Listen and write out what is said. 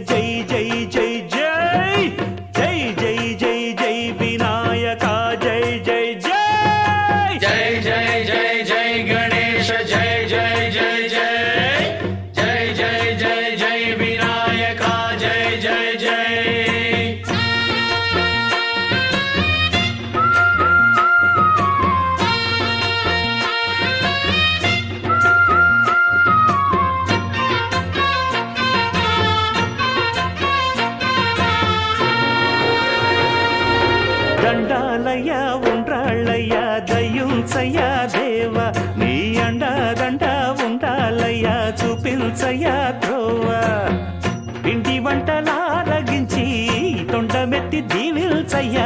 జై జై జై జై జై జై జై జై వినాయక జై జై జై జై జై జై జై గణేశ జై జై జై జై జై జై జై జై వినాయక జై జై జై దండాలయ్య ఉండ్రాళ్ళయ్య దయ్యుంచయ్య దేవ నీ అండదండ ఉండాలయ్య చూపించయ్య ధ్రువ పిండి వంటలారగించి తొండమెత్తి దీవిల్చయ్య